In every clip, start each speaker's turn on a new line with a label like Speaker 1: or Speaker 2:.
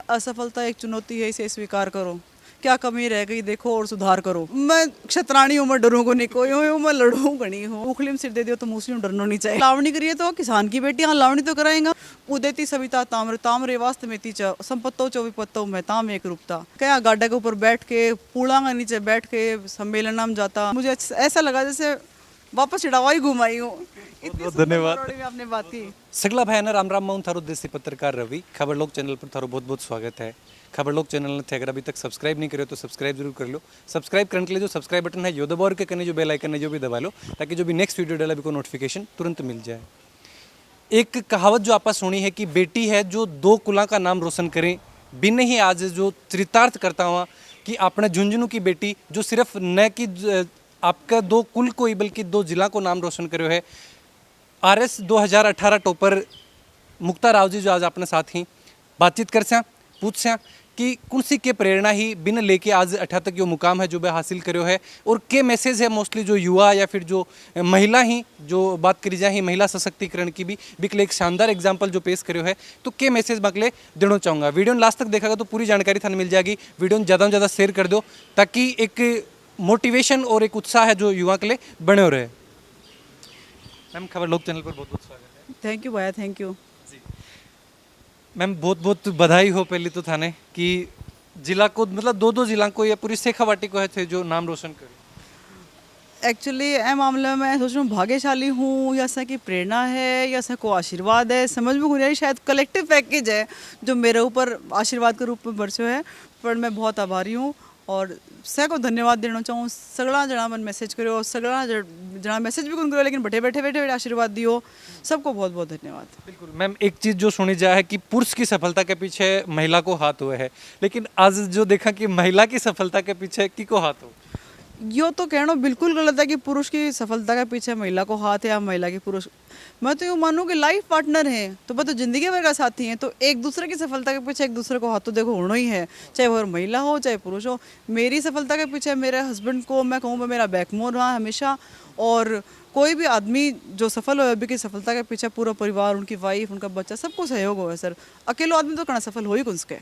Speaker 1: असफलता एक चुनौती है, इसे स्वीकार करो। क्या कमी रह गई देखो और सुधार करो। मैं क्षत्राणी हूँ, मैं डरूँ को नहीं, कोई हूँ मैं लड़ूँ को नहीं हूँ। उखली में सिर दे दियो तो मूसली में डरना नहीं चाहिए। लावणी करिए तो किसान की बेटी, हाँ लावणी तो कराएंगा। उदेती सविता ताम्र ताम्रे वास्तमेती च संपत्तो चो विपत्तो में ताम एक रूपता। क्या गाड्डे के ऊपर बैठ के पूड़ा के नीचे बैठ के सम्मेलन में जाता, मुझे ऐसा लगा जैसे वापस चिड़ावा ही घुमाई हूँ। इतनी
Speaker 2: बहुत धन्यवाद।
Speaker 1: सुंदर में आपने बात की।
Speaker 2: सगला भाई राम राम माउन थारो देसी पत्रकार रवि खबर लोक चैनल पर थारो बहुत बहुत स्वागत है। खबर लोक चैनल ने अगर अभी तक सब्सक्राइब नहीं करो तो सब्सक्राइब जरूर कर लो। सब्सक्राइब करने के लिए जो सब्सक्राइब बटन है यो दबाओ और के करने जो बेल आइकन है जो भी दबा लो, ताकि जो भी नेक्स्ट वीडियो डाला भी को नोटिफिकेशन तुरंत मिल जाए। एक कहावत जो आपा सुनी है कि बेटी है जो दो कुला का नाम रोशन करें, बिन ही आज जो चरितार्थ करता हुआ कि आपने झुंझुनू की बेटी जो सिर्फ न कि आपका दो कुल को ही बल्कि दो जिला को नाम रोशन करो है। RS 2018 टॉपर मुक्ता राव जी जो आज अपने साथ ही बातचीत कर सं पूछ सं कि कौन सी के प्रेरणा ही बिन लेके आज 18 तक यो मुकाम है जो वह हासिल करो है, और के मैसेज है मोस्टली जो युवा या फिर जो महिला ही जो बात करी जाए ही महिला सशक्तिकरण की भी बिकले एक शानदार एग्जाम्पल जो पेश करो है, तो के मैसेज बकले देना चाहूँगा। वीडियो लास्ट तक देखेगा तो पूरी जानकारी थाने मिल जाएगी। वीडियो ज़्यादा से ज़्यादा शेयर कर दो ताकि एक मोटिवेशन और एक उत्साह है जो युवा के लिए बने रहे। मैम खबर लोक चैनल पर बहुत बहुत स्वागत है।
Speaker 1: थैंक यू भैया, थैंक यू।
Speaker 2: मैम बहुत बहुत बधाई हो पहले तो थाने कि जिला को मतलब दो जिला को या पूरी शेखावाटी को है थे जो नाम रोशन करे।
Speaker 1: एक्चुअली ए मामले में मैं सोच रहा हूँ भाग्यशाली हूँ या ऐसा की प्रेरणा है या ऐसा को आशीर्वाद है, समझ में नहीं, शायद कलेक्टिव पैकेज है जो मेरे ऊपर आशीर्वाद के रूप में बरसो है। पर मैं बहुत आभारी हूँ और सह को धन्यवाद देना चाहूँ। सगड़ा जना मन मैसेज करो, सगड़ा जना मैसेज भी कौन करो, लेकिन बैठे बैठे बैठे बैठे आशीर्वाद दियो, सबको बहुत बहुत धन्यवाद।
Speaker 2: बिल्कुल मैम, एक चीज़ जो सुनी जाए है कि पुरुष की सफलता के पीछे महिला को हाथ हुए है, लेकिन आज जो देखा कि महिला की सफलता के पीछे की को हाथ हो,
Speaker 1: यो तो कहना बिल्कुल गलत है कि पुरुष की सफलता के पीछे महिला को हाथ है या महिला की पुरुष। मैं तो यूँ मानूँ कि लाइफ पार्टनर हैं तो वह तो जिंदगी भर का साथी हैं, तो एक दूसरे की सफलता के पीछे एक दूसरे को हाथ तो देखो होना ही है, चाहे वो महिला हो चाहे पुरुष हो। मेरी सफलता के पीछे मेरे हस्बैंड को मैं कहूँ मेरा बैकबोन रहा हमेशा, और कोई भी आदमी जो सफल हो अभी की सफलता के पीछे पूरा परिवार, उनकी वाइफ, उनका बच्चा, सबको सहयोग हो है सर। अकेले आदमी तो कहाँ सफल हो ही कुछ के।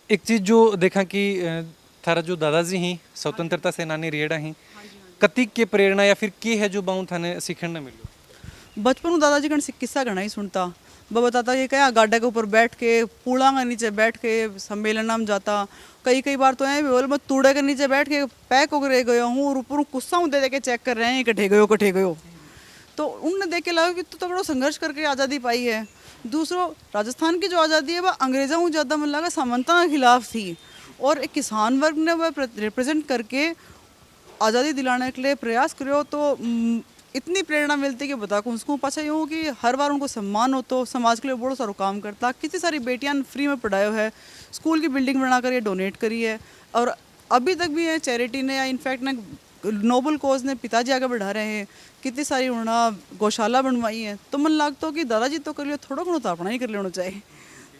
Speaker 2: एक चीज़ जो देखा कि थारा जो दादाजी ही स्वतंत्रता सेनानी रेड़ा ही कतिक के प्रेरणा या फिर की है जो बाऊ थाने सीखने मिलो।
Speaker 1: बचपन में दादाजी का किस्सा घना ही सुनता। वह बताता कि क्या गाड्डे के ऊपर बैठ के पूड़ा के नीचे बैठ के सम्मेलन में जाता। कई कई बार तो है बोल मैं तूड़े के नीचे बैठ के पैक होकर रह गया हूँ और ऊपर गुस्सा हूँ दे के चेक कर रहे हैं कठे गयो कठे गयो। तो उनने देख के लगा कि तू तो बड़ा संघर्ष करके आज़ादी पाई है। दूसरों राजस्थान की जो आज़ादी है वह अंग्रेज़ों को ज़्यादा मन लगा सामंता के खिलाफ थी, और एक किसान वर्ग ने वह रिप्रेजेंट करके आज़ादी दिलाने के लिए प्रयास करो। तो इतनी प्रेरणा मिलती कि बता को उसको पाछा यूँ कि हर बार उनको सम्मान हो तो समाज के लिए बड़ा सारा काम करता। कितनी सारी बेटियां फ्री में पढ़ायो है, स्कूल की बिल्डिंग बनाकर ये डोनेट करी है, और अभी तक भी है चैरिटी ने या इनफैक्ट ने नोबल कोज ने पिताजी आगे बढ़ा रहे हैं। कितनी सारी उन्होंने गौशाला बनवाई है। तो मन लगता कि दादाजी तो कर लियो, थोड़ा घणो तो अपना ही कर लेना चाहिए।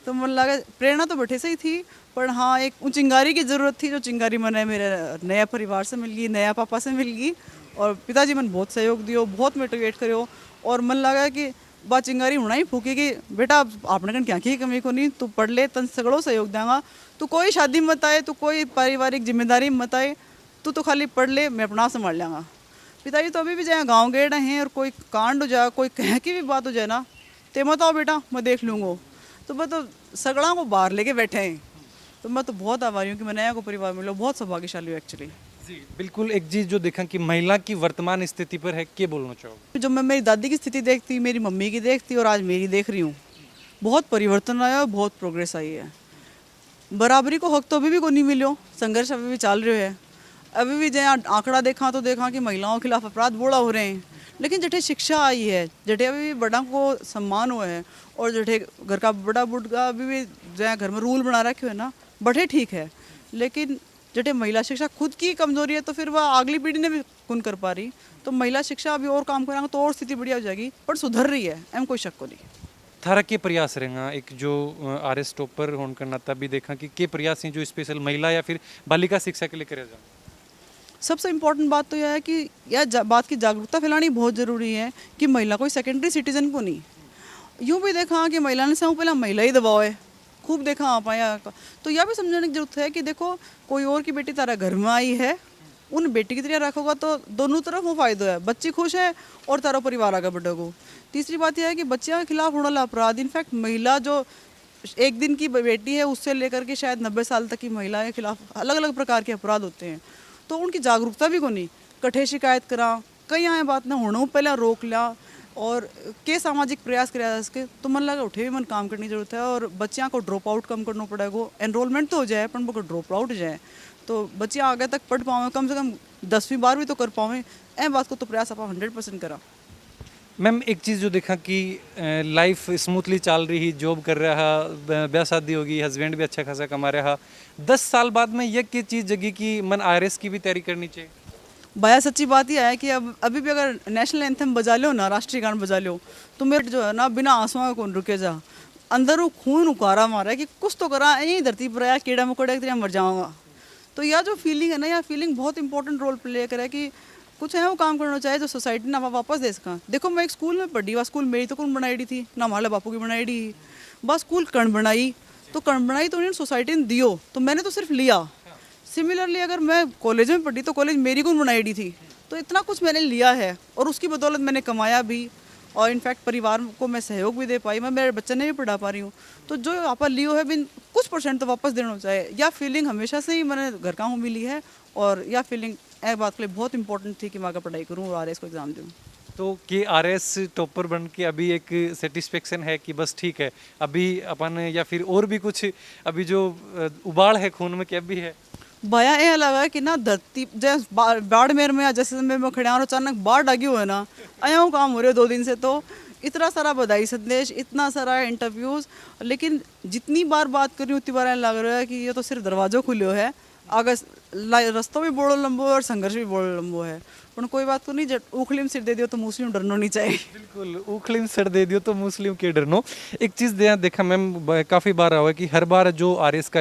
Speaker 1: तो मन लगा प्रेरणा तो बैठे से ही थी, पर हाँ एक चिंगारी की ज़रूरत थी, जो चिंगारी मैंने मेरे नया परिवार से मिल गई, नया पापा से मिल गई, और पिताजी मन बहुत सहयोग दियो, बहुत मोटिवेट करो। और मन लगा कि बात चिंगारी होना ही फूकी कि बेटा आपने कन क्या की कमी को नहीं, तू पढ़ ले तन सगड़ो सहयोग देंगा, तू कोई शादी मत आए, तू कोई पारिवारिक जिम्मेदारी मत आए, तू तो खाली पढ़ ले, मैं अपना संभाल लेंगा। पिताजी तो अभी भी जाए गाँव गए हैं, और कोई कांड हो जाए, कोई कह की भी बात हो जाए ना, ते मत आओ बेटा मैं देख लूँगा। तो मैं तो सगड़ा को बाहर लेके बैठे हैं। तो मैं तो बहुत आभारी हूँ कि मैं नया को परिवार मिला, बहुत सौभाग्यशाली हूँ एक्चुअली।
Speaker 2: जी बिल्कुल, एक चीज़ जो देखा कि महिला की वर्तमान स्थिति पर है क्या बोलना चाहोगे।
Speaker 1: जब मैं मेरी दादी की स्थिति देखती, मेरी मम्मी की देखती और आज मेरी देख रही हूँ, बहुत परिवर्तन आया और बहुत प्रोग्रेस आई है। बराबरी को हक तो अभी भी को नहीं मिलो, संघर्ष अभी भी चल रहे है। अभी भी जहाँ आंकड़ा देखा तो देखा कि महिलाओं के खिलाफ अपराध बोड़ा हो रहे हैं, लेकिन जठे शिक्षा आई है, जठे अभी भी बड़ा को सम्मान हुआ है, और जठे घर का बड़ा बुढ़ा अभी भी जहाँ घर में रूल बना रखे है ना, बड़े ठीक है। लेकिन जटे महिला शिक्षा खुद की कमजोरी है तो फिर वह अगली पीढ़ी ने भी कौन कर पा रही। तो महिला शिक्षा अभी और काम करेंगे तो और स्थिति बढ़िया हो जाएगी, पर सुधर रही है, एम कोई शक को नहीं।
Speaker 2: थारा के प्रयास रहेगा एक जो RS टॉपर होने का नाता भी देखा कि के प्रयास हैं जो स्पेशल महिला या फिर बालिका शिक्षा के लिए करे जाए।
Speaker 1: सबसे इम्पोर्टेंट बात तो यह है कि यह बात की जागरूकता फैलानी बहुत ज़रूरी है कि महिला कोई सेकेंडरी सिटीजन को नहीं। यूँ भी देखा कि महिला ने सब पहले महिला ही दबाव है, खूब देखा आप आया। तो यह भी समझने की जरूरत है कि देखो कोई और की बेटी तारा घर में आई है, उन बेटी की तरह रखोगा तो दोनों तरफ वो फायदा है, बच्ची खुश है और तारा परिवार आगे बढ़ेगा। तीसरी बात यह है कि बच्चियों के खिलाफ होने वाला अपराध, इनफैक्ट महिला जो एक दिन की बेटी है उससे लेकर के शायद 90 साल तक की महिला के खिलाफ अलग अलग प्रकार के अपराध होते हैं। तो उनकी जागरूकता भी कोनी, कठे शिकायत करा, कई आए बात ना होना पहले रोक लिया और के सामाजिक प्रयास कराया इसके, तो मन लगा उठे भी मन काम करने की जरूरत है। और बच्चियाँ को ड्रॉप आउट कम करना पड़ेगा, एनरोलमेंट तो हो जाए पर उनको ड्रॉप आउट हो जाए तो बच्चियाँ आगे तक पढ़ पाओ, कम से कम 10वीं 12वीं तो कर पाओ। ए बात को तो प्रयास आप 100% करा।
Speaker 2: मैम एक चीज़ जो देखा कि लाइफ स्मूथली चल रही, जॉब कर रहा, ब्याह शादी होगी, हस्बैंड भी अच्छा खासा कमा रहा, 10 साल बाद में यह की चीज़ जगी कि मन आरएस की भी तैयारी करनी चाहिए।
Speaker 1: भैया सच्ची बात यह है कि अब अभी भी अगर नेशनल एंथम बजा लो ना, राष्ट्रीय गान बजा लो, तो मेरे जो है ना बिना आंसुओं का कौन रुके जा, अंदर वो खून उकारा मारा है कि कुछ तो करा, यही धरती पर आया कीड़ा मकोड़ा की तरह मर जाऊंगा। तो यह जो फीलिंग है ना, यह फीलिंग बहुत इंपॉर्टेंट रोल प्ले करे कि कुछ है वो काम करना चाहिए जो सोसाइटी ना वापस दे सका। देखो मैं एक स्कूल में पढ़ी, वह स्कूल मेरी तो कौन बनाई थी ना, हमारे बापू की बनाई थी, बस स्कूल कर्ण बनाई, तो कर्ण बनाई तो उन्होंने सोसाइटी ने दियो, तो मैंने तो सिर्फ लिया। सिमिलरली अगर मैं कॉलेज में पढ़ी तो कॉलेज मेरी कौन बनाई थी, तो इतना कुछ मैंने लिया है और उसकी बदौलत मैंने कमाया भी और इनफैक्ट परिवार को मैं सहयोग भी दे पाई, मैं मेरे बच्चे ने भी पढ़ा पा रही हूँ। तो जो आप लियो है बिन कुछ परसेंट तो वापस देना चाहिए। यह फीलिंग हमेशा से ही मैंने घर का हूँ मिली है और यह फीलिंग एक बात के लिए बहुत इंपॉर्टेंट थी कि मैं आगे पढ़ाई करूँ और आरएस को एग्जाम दूँ।
Speaker 2: तो कि आरएस टॉपर बन के अभी एक सेटिस्फेक्शन है कि बस ठीक है, अभी अपन या फिर और भी कुछ अभी जो उबाल है खून में क्या भी है?
Speaker 1: भया ये लगा कि ना धरती जैसे बाड़मेर में या जैसलमेर में खड़े और अचानक बाढ़ लगी हुई है ना, आया काम हो रहे 2 दिन से, तो इतना सारा बधाई संदेश, इतना सारा इंटरव्यूज, लेकिन जितनी बार बात कर रही हूँ उतनी बार लग रहा है कि ये तो सिर्फ दरवाजो खुले है, आगे रास्तों भी बड़ो लंबो है और संघर्ष भी बड़ो लंबो है। पर कोई बात तो नहीं, जब उखली में सिर दे दियो तो मुस्लिम डरनो नहीं चाहिए।
Speaker 2: बिल्कुल, उखली में सिर दे दियो तो मुस्लिम के डरनो। एक चीज़ देखा मैम, काफ़ी बार हुआ है कि हर बार जो आरएस का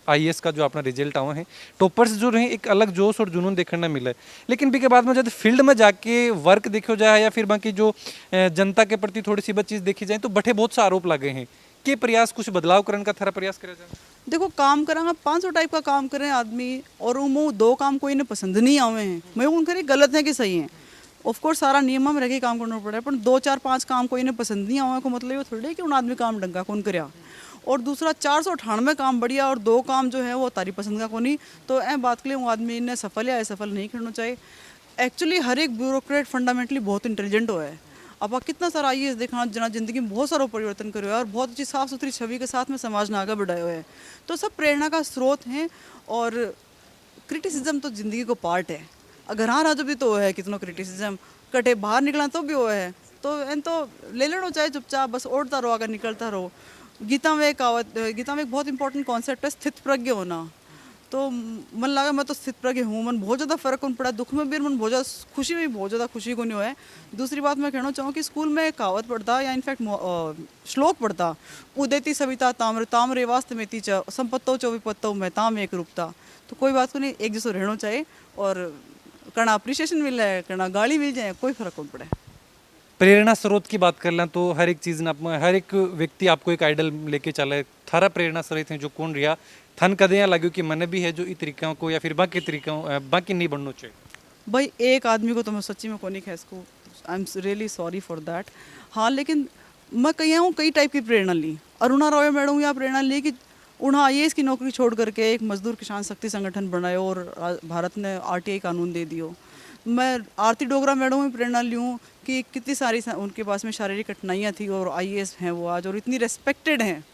Speaker 2: आईएएस का जो अपना रिजल्ट आवा है, टॉपर्स जो रहे एक अलग जोश और जुनून देखने मिला है, लेकिन भी के बाद में जब फील्ड में जाके वर्क देखो जाए या फिर बाकी जो जनता के प्रति थोड़ी सी बात चीज़ देखी जाए तो बड़े बहुत से आरोप लगे हैं कि प्रयास कुछ बदलाव करने का थारा प्रयास करा जाए।
Speaker 1: देखो काम करा 500 टाइप का काम करे आदमी और वो 2 काम कोई ने पसंद नहीं आवे हैं, मैं उन करे गलत है कि सही है। ऑफ कोर्स सारा नियम में रह के काम करना पड़ा है, पर 2 4 5 काम कोई ने पसंद नहीं आवे को मतलब ये थोड़ी है कि उन आदमी काम ढंगा कौन करया। और दूसरा 498 काम बढ़िया और 2 काम जो है वो तारी पसंद का कोनी, तो ए बात के लिए वो आदमी ने सफल या असफल नहीं करना चाहिए। एक्चुअली हर एक ब्यूरोक्रेट फंडामेंटली बहुत इंटेलिजेंट हुआ है। अब कितना सारा आईएएस देखना जना जिंदगी में बहुत सारा परिवर्तन करे और बहुत अच्छी साफ सुथरी छवि के साथ में समाज ने आगे बढ़ाया हुआ है, तो सब प्रेरणा का स्रोत हैं। और क्रिटिसिज्म तो जिंदगी को पार्ट है, अगर हाँ राजो भी तो है कितना क्रिटिसिज्म कटे बाहर निकला तो भी वो है, तो इन तो ले लेना चाहे चुपचाप बस ओढ़ता रहो, अगर निकलता रहो। गीता में एक बहुत इंपॉर्टेंट कॉन्सेप्ट है स्थित प्रज्ञ होना, तो मन लगा मैं तो स्थित प्रज्ञ हूँ, मन बहुत ज़्यादा फर्क पड़ा, दुख में भी मन बहुत ज़्यादा, खुशी में भी बहुत ज़्यादा खुशी को नहीं हुआ है। दूसरी बात मैं कहना चाहूँ कि स्कूल में एक कहावत पढ़ता या इनफैक्ट श्लोक पढ़ता, उदेति सविता ताम्र ताम्रे वास्तमेति च संपत्तो च विपत्तो में ताम एक रूपता। तो कोई बात को नहीं, एक जैसे रहना चाहिए और करना अप्रिशिएशन मिल जाए, करना गाली मिल जाए, कोई फर्क नहीं पड़े।
Speaker 2: प्रेरणा स्रोत की बात कर लें तो हर एक चीज़ ना, हर एक व्यक्ति आपको एक आइडल लेके चला है, थारा प्रेरणा स्रोत है जो कौन रिया थन कदे यहाँ लगे कि मैंने भी है जो इ तरीकों को या फिर बाकी तरीकों बाकी नहीं बढ़ना चाहिए।
Speaker 1: भाई एक आदमी को तो मैं सच्ची में को नहीं खैस को, I am really sorry for that. हाँ लेकिन मैं कई टाइप की प्रेरणा ली। अरुणा रॉय मैडम या प्रेरणा ली कि उन्हें आईएएस की नौकरी छोड़ करके एक मजदूर किसान शक्ति संगठन बनाए और भारत ने आरटीआई कानून दे दियो। मैं आरती डोगरा मैडम में प्रेरणा ली हूँ कि कितनी सारी उनके पास में शारीरिक कठिनाइयाँ थी और आईएएस हैं वो आज और इतनी रेस्पेक्टेड हैं।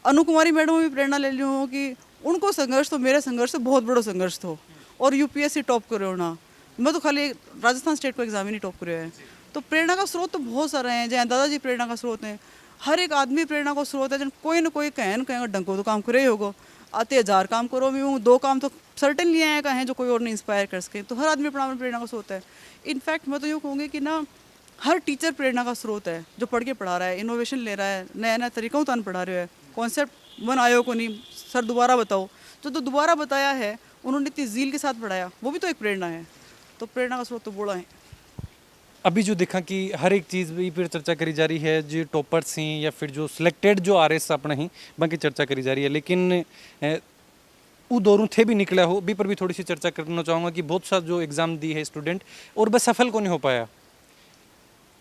Speaker 1: अनु कुमारी मैडम में भी प्रेरणा ले ली हूँ कि उनको संघर्ष तो मेरे संघर्ष से बहुत बड़ा संघर्ष था और यूपीएससी टॉप करे होना, मैं तो खाली राजस्थान स्टेट को एग्जाम ही नहीं टॉप करे है। तो प्रेरणा का स्रोत तो बहुत सारे हैं, जहाँ दादाजी प्रेरणा का स्रोत हैं, हर एक आदमी प्रेरणा का स्रोत है। जब कोई ना कोई कहें डंको तो काम करे ही होगा, आते 1000 काम करो भी हूँ, 2 काम तो सर्टेनली आए कहें जो कोई और नहीं इंस्पायर कर सके, तो हर आदमी प्रेरणा का स्रोत है। इनफैक्ट मैं तो यूँ कहूँगी कि ना हर टीचर प्रेरणा का स्रोत है, जो पढ़ के पढ़ा रहा है, इनोवेशन ले रहा है, नया नया तरीकों तो पढ़ा रहे है, कॉन्सेप्ट मन आयो को नहीं सर दोबारा बताओ, जो दोबारा बताया है उन्होंने इतनी जील के साथ पढ़ाया, वो भी तो एक प्रेरणा है। तो प्रेरणा का स्रोत तो बड़ा है।
Speaker 2: अभी जो देखा कि हर एक चीज़ भी फिर चर्चा करी जा रही है, जो टॉपर्स हैं या फिर जो सिलेक्टेड जो आरएस अपने ही बाकी चर्चा करी जा रही है, लेकिन वो दौरों थे भी निकला हो भी पर भी थोड़ी सी चर्चा करना चाहूँगा कि बहुत सा जो एग्ज़ाम दी है स्टूडेंट और बस सफल को नहीं हो पाया।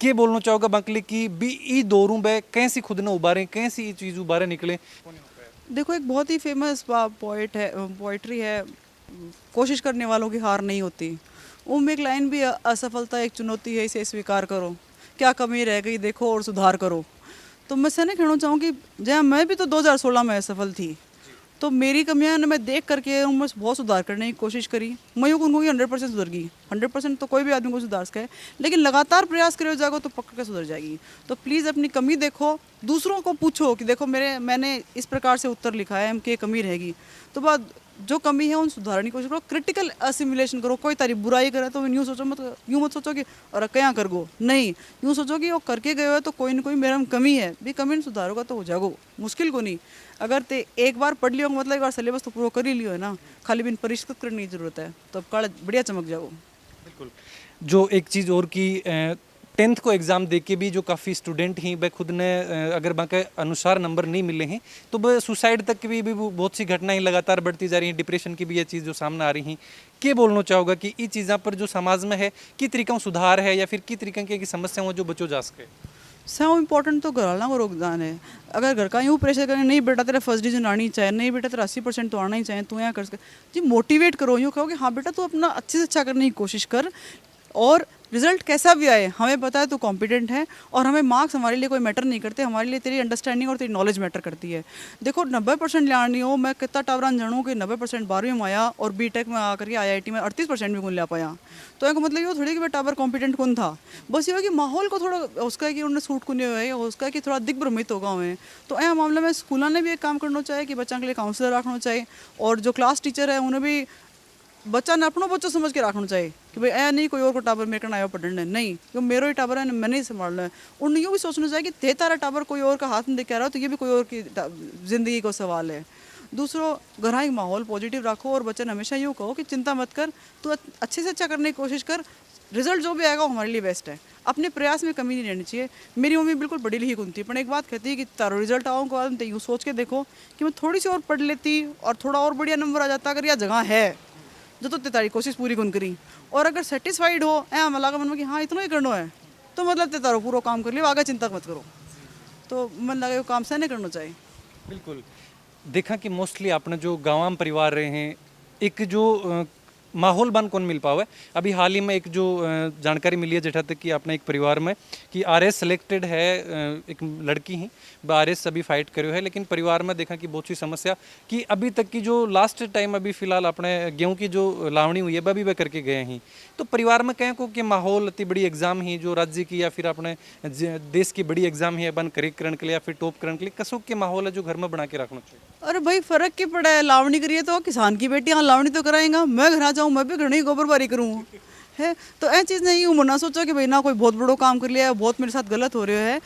Speaker 2: के बोलना चाहोगा बाकली कि भी ई दौरों बे कैसी खुद ने उबारे कैसी चीज़ उबारे निकले।
Speaker 1: देखो एक बहुत ही फेमस पोइट है, पोइट्री है, कोशिश करने वालों की हार नहीं होती। उनमें एक लाइन भी है, असफलता एक चुनौती है, इसे स्वीकार करो, क्या कमी रह गई देखो और सुधार करो। तो मैं से नहीं कहना चाहूँगी, जहाँ मैं भी तो 2016 में असफल थी, तो मेरी कमियां ने मैं देख करके उनमें बहुत सुधार करने की कोशिश करी। मैं यूँ कहूँगी 100% सुधर गई। 100% तो कोई भी आदमी को सुधार सके, लेकिन लगातार प्रयास करे जाएगा तो पक्का के सुधर जाएगी। तो प्लीज़ अपनी कमी देखो, दूसरों को पूछो कि देखो मैंने इस प्रकार से उत्तर लिखा है, इनकी कमी रहेगी, तो बाद जो कमी है उन सुधारने की कोशिश करो। क्रिटिकल असिमुलेशन करो। कोई तारी बुराई करे तो यूँ सोचो मत, यूँ मत सोचो कि अरे क्या कर गो, नहीं, यूँ सोचो कि वो करके गए हो तो कोई ना कोई मेरा में कमी है, भी कमी सुधारोगा तो हो जाओ। मुश्किल को नहीं, अगर ते एक बार पढ़ लियो मतलब एक बार सिलेबस तो पूरा कर ही लियो है ना, खाली बिन परिष्कृत करने की जरूरत है, तो अब काल बढ़िया चमक जाओ।
Speaker 2: बिल्कुल। जो एक चीज़ और की 10th को एग्ज़ाम दे के भी जो काफ़ी स्टूडेंट ही वह खुद ने अगर बाके अनुसार नंबर नहीं मिले हैं तो वह सुसाइड तक की भी बहुत सी घटनाएं लगातार बढ़ती जा रही हैं। डिप्रेशन की भी ये चीज़ जो सामने आ रही हैं, के बोलना चाहोगा कि ये चीज़ों पर जो समाज में है कि तरीका सुधार है या फिर की तरीका की समस्याओं जो बचो जा सके।
Speaker 1: सब इम्पोर्टेंट तो घर वालों को योगदान है। अगर घर का यूँ प्रेशर करें, नहीं बेटा तेरा फर्स्ट डिवीजन आनी चाहिए, नहीं बेटा तेरा 80% तो आना ही चाहिए, तू यहाँ कर सके जी, मोटिवेट करो। यूँ कहो कि हाँ बेटा तू अपना अच्छे से अच्छा करने की कोशिश कर, और रिजल्ट कैसा भी आए हमें पता है तू कॉम्पिटेंट है, और हमें मार्क्स हमारे लिए कोई मैटर नहीं करते, हमारे लिए तेरी अंडरस्टैंडिंग और तेरी नॉलेज मैटर करती है। देखो 90% ले आनी हो, मैं कितना टावरान जानूँ कि 90% 12वीं में आया और बीटेक में आकर के IIT में 38% भी कौन ले पाया। तो एक मतलब ये थोड़ी कि टावर कॉम्पिटेंट कौन था, बस ये हो कि माहौल को थोड़ा उसका है कि उन्हें सूट को नहीं हुआ है, उसका है कि थोड़ा दिग्भ्रमित होगा हमें। तो यह मामले में स्कूलों ने भी एक काम करना चाहिए कि बच्चों के लिए काउंसलर रखना चाहिए, और जो क्लास टीचर है उन्हें भी बच्चा ने अपना बच्चों समझ के रखना चाहिए कि भाई ऐ नहीं कोई और को टावर मेरे को आया पढ़ने, नहीं क्यों मेरो ही टावर है, मैंने ही संभालना है। उन्हें यूँ भी सोचना चाहिए कि ते तारा टावर कोई और का हाथ में देख के आ रहा हो तो ये भी कोई और की ज़िंदगी को सवाल है। दूसरों, घर एक माहौल पॉजिटिव रखो, और बच्चे ने हमेशा यूँ कहो कि चिंता मत कर, तू अच्छे से अच्छा करने की कोशिश कर, रिजल्ट जो भी आएगा वो हमारे लिए बेस्ट है। अपने प्रयास में कमी नहीं रहनी चाहिए। मेरी मम्मी बिल्कुल पढ़ी लिखी कौन थी, पर एक बात कहती है कि तारो रिजल्ट आओ को बाद यूँ सोच के देखो कि मैं थोड़ी सी और पढ़ लेती और थोड़ा और बढ़िया नंबर आ जाता, अगर यह जगह है जो तो तेरी कोशिश पूरी कौन करी, और अगर सेटिस्फाइड हो ऐ लगा मन में कि हाँ इतना ही करना है, तो मतलब ते तारो पूरा काम कर लियो, आगे चिंता मत करो। तो मन लगे वो काम से नहीं करना चाहिए।
Speaker 2: बिल्कुल। देखा कि मोस्टली आपने जो गाँव में परिवार रहे हैं, एक जो माहौल बन कौन मिल पावा है। अभी हाल ही में एक जो जानकारी मिली है जेठा तक कि अपने एक परिवार में कि आरएस सिलेक्टेड है, एक लड़की ही आरएस अभी फाइट करो है, लेकिन परिवार में देखा कि बहुत सी समस्या कि अभी तक की जो लास्ट टाइम अभी फिलहाल अपने गेहूं की जो लावणी हुई है वह भी वह करके गए हैं। तो परिवार में कहें को कि माहौल इतनी बड़ी एग्जाम ही जो राज्य की या फिर अपने देश की बड़ी एग्जाम ही है बन करेक्ट के लिए या फिर टॉप करने के लिए कसों के माहौल है जो घर में बना के रखना चाहिए।
Speaker 1: अरे भाई फर्क क्या पड़ा है, लावणी करिए तो किसान की बेटी, हाँ लावणी तो कराएगा, मैं घर आ जाऊँ मैं भी घर नहीं गोबर बारी करूँ है। तो ऐसी चीज़ नहीं हूँ, ना सोचो कि भाई ना कोई बहुत बड़ो काम कर लिया है, बहुत मेरे साथ गलत हो रहा है।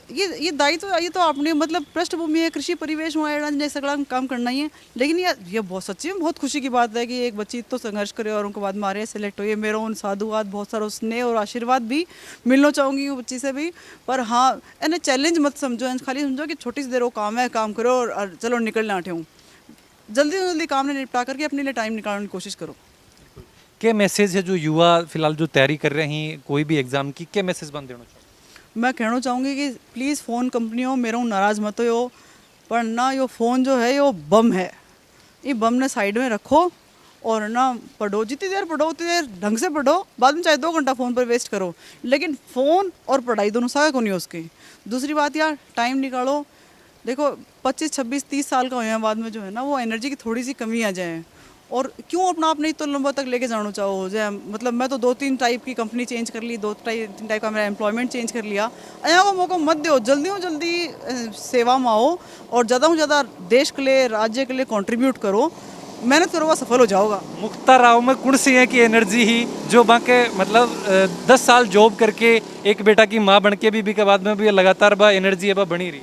Speaker 1: ये दायित्व ये तो अपनी मतलब पृष्ठभूमि है, कृषि परिवेश हुआ ने सगला काम करना ही है। लेकिन ये बहुत सच्ची में बहुत खुशी की बात है कि एक बच्ची तो संघर्ष करे और उनके बाद मारे सेलेक्ट हुई है। मेरा उन साधुवाद बहुत सारा स्नेह और आशीर्वाद भी मिलना चाहूँगी वो बच्ची से भी। पर हाँ इन्हें चैलेंज मत समझो, खाली समझो कि छोटी सी देर वो काम है, काम करो और चलो निकलना आठे हूँ, जल्दी से जल्दी काम ने निपटा करके अपने लिए टाइम निकालने की कोशिश करो।
Speaker 2: क्या मैसेज है जो युवा फिलहाल जो तैयारी कर रहे हैं कोई भी एग्जाम की, क्या मैसेज बन देना चाहिए? मैं
Speaker 1: कहना चाहूँगी कि प्लीज़ फ़ोन कंपनियों मेरा नाराज़ मत हो, पर ना यो फ़ोन जो है यो बम है, ये बम ने साइड में रखो और ना पढ़ो, जितनी देर पढ़ो उतनी देर ढंग से पढ़ो, बाद में चाहे 2 घंटा फ़ोन पर वेस्ट करो, लेकिन फ़ोन और पढ़ाई दोनों साथ को नहीं हो उसकी। दूसरी बात यार टाइम निकालो, देखो 25, 26, 30 साल का हो हैं बाद में जो है ना वो एनर्जी की थोड़ी सी कमी आ जाए, और क्यों अपना आप नहीं तो लंबा तक लेके जाना चाहो। जैसे मतलब मैं तो 2-3 टाइप की कंपनी चेंज कर ली, 2-3 टाइप का मेरा एम्प्लॉयमेंट चेंज कर लिया। अया को मौका मत दो, जल्दी हो जल्दी सेवा में आओ और ज़्यादा से ज़्यादा देश के लिए राज्य के लिए कंट्रीब्यूट करो, मेहनत करोगा सफल हो जाओगा।
Speaker 2: मुक्ता राव में कुण सी है कि एनर्जी ही जो बाके मतलब 10 साल जॉब करके एक बेटा की माँ बन के भी के बाद में भी लगातार बा एनर्जी है बा बनी रही।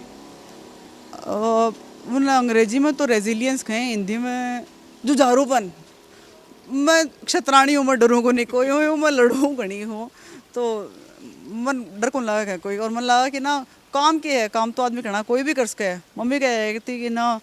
Speaker 1: अंग्रेजी में तो रेजिलियंस कहें, हिंदी में जुझारूपन। मैं क्षत्राणी हूँ, मैं डरूँ को नहीं कोई हूँ, मैं लड़ूँ घनी हूँ। तो मन डर को लगा है कोई, और मन लगा कि ना काम के है, काम तो आदमी करना कोई भी कर सके है। मम्मी कहती कि ना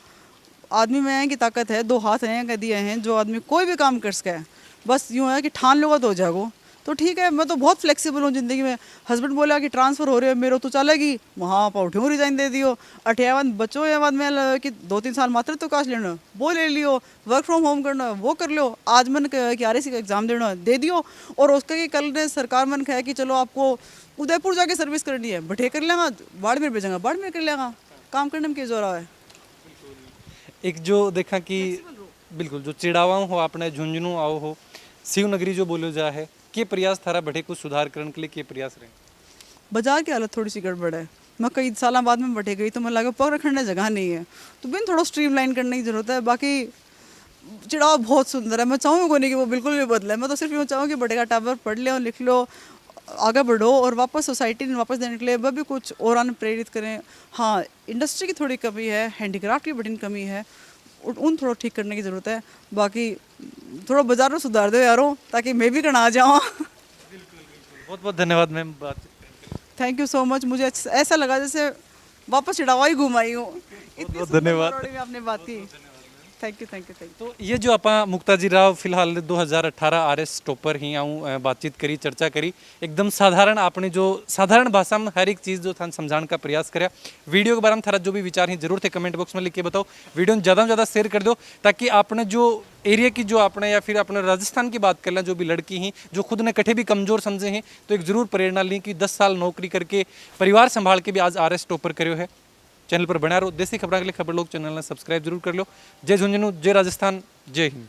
Speaker 1: आदमी में है कि ताकत है, 2 हाथ हैं कह दिए हैं जो आदमी कोई भी काम कर सके है, बस यूँ है कि ठान लोगा तो हो जाएगो। तो ठीक है, मैं तो बहुत फ्लेक्सिबल हूँ ज़िंदगी में। हस्बैंड बोला कि ट्रांसफ़र हो रहे हो मेरे तो चलेगी, वहाँ पर उठ्यूँ रिजाइन दे दियो। अठियावन बच्चों या बाद में कि 2-3 साल मात्र तो काश लेना वो ले लियो, वर्क फ्रॉम होम करना वो कर लो, आज मन कि RSC का एग्ज़ाम देना दे दियो। और उसका कि कल ने सरकार मन कहा कि चलो आपको उदयपुर जाके सर्विस करनी है, बैठे कर लेगा, बाड़मेर भेजेंगे बाड़मेर कर लेगा, काम करने में क्या जोर है।
Speaker 2: एक जो देखा कि बिल्कुल जो चिड़ावा हो आपने झुंझुनू आओ हो शिवनगरी जो बोलो जा है के प्रयास थारा बढ़े कुछ सुधार करने के लिए के प्रयास रहे।
Speaker 1: बाजार की हालत थोड़ी सी गड़बड़ है। मैं कई साल बाद में बैठे गई तो मैं लगा पग रखने जगह नहीं है, तो बिन थोड़ा स्ट्रीमलाइन करने की जरूरत है। बाकी चिड़ाव बहुत सुंदर है, मैं चाहूँगी नहीं कि वो बिल्कुल भी बदले। मैं तो सिर्फ यूँ चाहूँ कि बड़ेगा टावर पढ़ लो, लिख लो, आगे बढ़ो और वापस सोसाइटी में वापस देने के लिए वह भी कुछ और आने प्रेरित करें। हाँ, इंडस्ट्री की थोड़ी कमी है, हैंडीक्राफ्ट की बड़ी कमी है, उन थोड़ा ठीक करने की ज़रूरत है। बाकी थोड़ा बाजार में सुधार दो यारों, ताकि मैं भी करना आ जाऊँ।
Speaker 2: बहुत बहुत धन्यवाद मैम बात।
Speaker 1: Thank you so much. मुझे ऐसा लगा जैसे वापस चिड़ावा ही घूम आई हूँ। इतनी
Speaker 2: धन्यवाद।
Speaker 1: सुंदर में आपने बात की। Thank you thank you thank you.
Speaker 2: तो ये जो आपा मुक्ताजी राव फिलहाल 2018 RS टॉपर ही आऊँ बातचीत करी चर्चा करी एकदम साधारण आपने जो साधारण भाषा में हर एक चीज़ जो था समझाने का प्रयास करा। वीडियो के बारे में थारा जो भी विचार हैं जरूर थे कमेंट बॉक्स में लिख के बताओ। वीडियो में ज़्यादा शेयर कर दो ताकि आपने जो एरिया की जो आपने या फिर अपने राजस्थान की बात कर लें, जो भी लड़की हैं जो खुद ने कठे भी कमज़ोर समझे हैं तो एक ज़रूर प्रेरणा ली कि 10 साल नौकरी करके परिवार संभाल के भी आज RS टॉपर करो है। चैनल पर बना रहो। देसी खबर के लिए खबर लोग चैनल ने सब्सक्राइब जरूर कर लो। जय झुंझुनू, जय राजस्थान, जय हिंद।